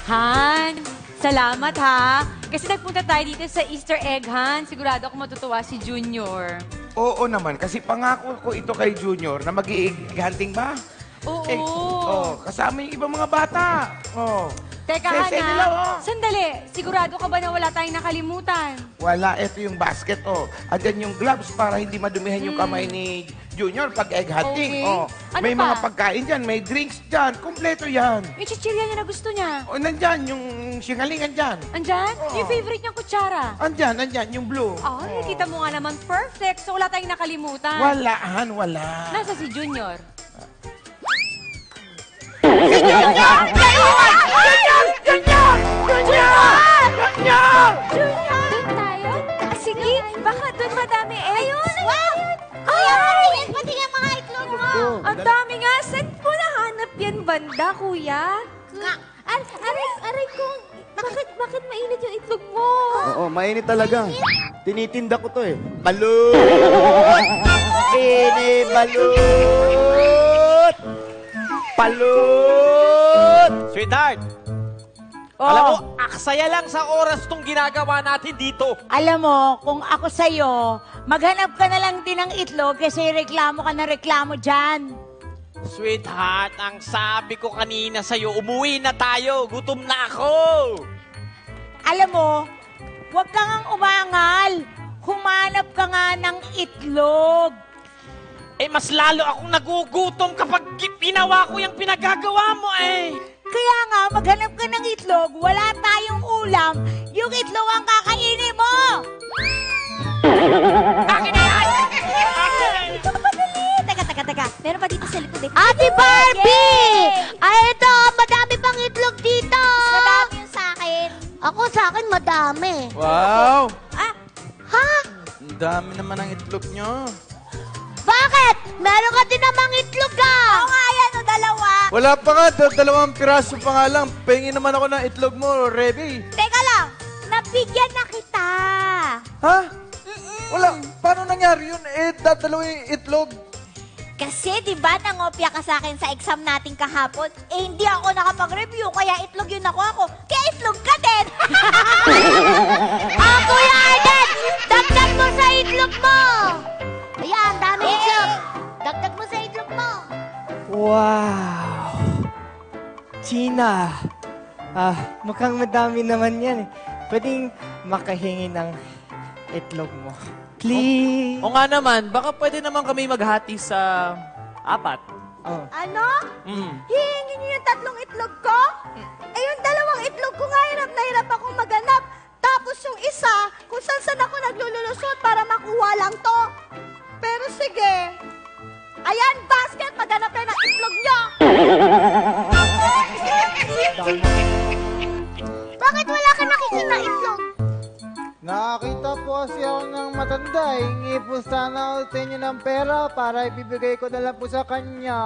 Han, salamat ha. Kasi nagpunta tayo dito sa Easter egg, Han. Sigurado ako matutuwa si Junior. Oo naman, kasi pangako ko ito kay Junior na mag-i-egg hunting ba? Oo. Kasama yung ibang mga bata. Teka, Sese Han, nila, sandali. Sigurado ka ba na wala tayong nakalimutan? Wala, ito yung basket, Andyan yung gloves para hindi madumihan yung kamay ni Junior pag egg hunting. Okay. Ano May pa? mga pagkain dyan, may drinks dyan, kompleto yan. Yung chichirya niya na gusto niya. Nandyan, yung singalingan dyan. Andyan? Oo. Yung favorite niyang kutsara. Andyan, yung blue. Ay, kita mo nga naman perfect. So wala tayong nakalimutan. Wala, Han, wala. Nasa si Junior? Junior! Doon tayo? Sige, baka doon madami eh. Ayun! Kuya, patingin, patingin mga itlog mo. Ang dami nga. Saan po nahanap yan banda, kuya? Aray ko. Bakit mainit yung itlog mo? Oo, mainit talaga. Tinitinda ko to eh. Balut! Balut! Balut! Sweetheart, alam mo, aksaya lang sa oras tong ginagawa natin dito. Alam mo, kung ako sa'yo, maghanap ka na lang din ng itlog kasi reklamo ka na reklamo dyan. Sweetheart, ang sabi ko kanina sa'yo, umuwi na tayo. Gutom na ako. Alam mo, huwag ka ngang umangal. Humanap ka nga ng itlog. Eh, mas lalo akong nagugutom kapag ginawa ko yung pinagagawa mo eh. Kaya nga, maghanap ka ng itlog, wala tayong ulam, yung itlog ang kakainin mo! Akin na yan! Teka. Meron pa dito sa likod eh. Ate Barbie! Ay, ito. Madami pang itlog dito. Madami yung sa akin. Ako sa akin, madami. Wow! Ha? Ang dami naman ng itlog nyo. Bakit? Meron ka din namang itlog Oo nga yan, dalawa. Wala pa nga, dalawang piraso pa nga lang. Pahingin naman ako ng itlog mo, Reby. Teka lang. Nabigyan na kita. Ha? Wala. Paano nangyari yun? Dadalawa yung itlog. Kasi, di ba, nangopya ka sa akin sa exam natin kahapon? Eh, hindi ako nakapag-review, kaya itlog yun ako. Kaya itlog ka din! Kuya Arden! Dagdag mo sa itlog mo! Ayan, dami itlog. Dagdag mo sa itlog mo. Wow! Gina! Mukhang madami naman yan eh. Pwedeng makahingi ng itlog mo. Please! O nga naman, baka pwede naman kami maghati sa 4. Oh. Ano? Hihingi niyo yung 3 itlog ko? Eh, yung 2 itlog ko nga, hirap na hirap akong maganap. Tapos yung isa, kung saan ako naglululusot para makuha lang to. Pero sige. Ayan, basket, maghanap kayo ng itlog niyo. Bakit wala ka nakikita itlog? Nakakita po kasi ako ng matanda. Hingi po sana ako sa inyo ng pera para ibibigay ko na lang po sa kanya.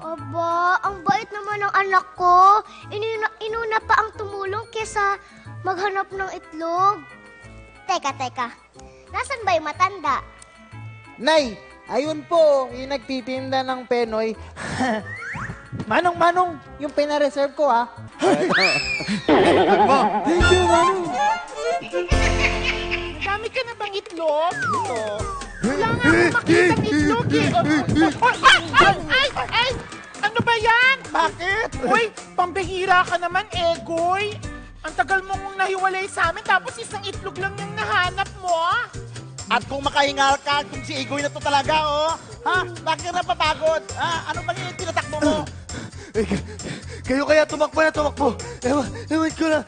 Aba, ang bait naman ng anak ko. Inuna pa ang tumulong kesa maghanap ng itlog. Teka. Nasaan ba yung matanda? Nay, ayun po, yung nagtitinda ng penoy. Manong, yung pinareserve ko ha. Thank you, Manong. Dami ka na bang itlog? Wala nga akong makitang itlog eh. Ay! Ano ba yan? Bakit? Uy, pambihira ka naman, Egoy. Ang tagal mong nahiwalay sa amin, tapos isang itlog lang yung nahanap mo. At kung makahingal ka, kung si Igoy na to talaga, ha? Bakit ka napapagod? Ha? Ano ba yung tinatakbo mo? Kayo kaya tumakbo. Ewan ko na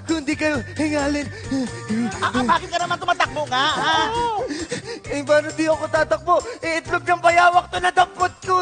kung di kayo hingalin. Bakit ka naman tumatakbo nga, ha? Paano di ako tatakbo? Itlog ng bayawak to na dampot ko.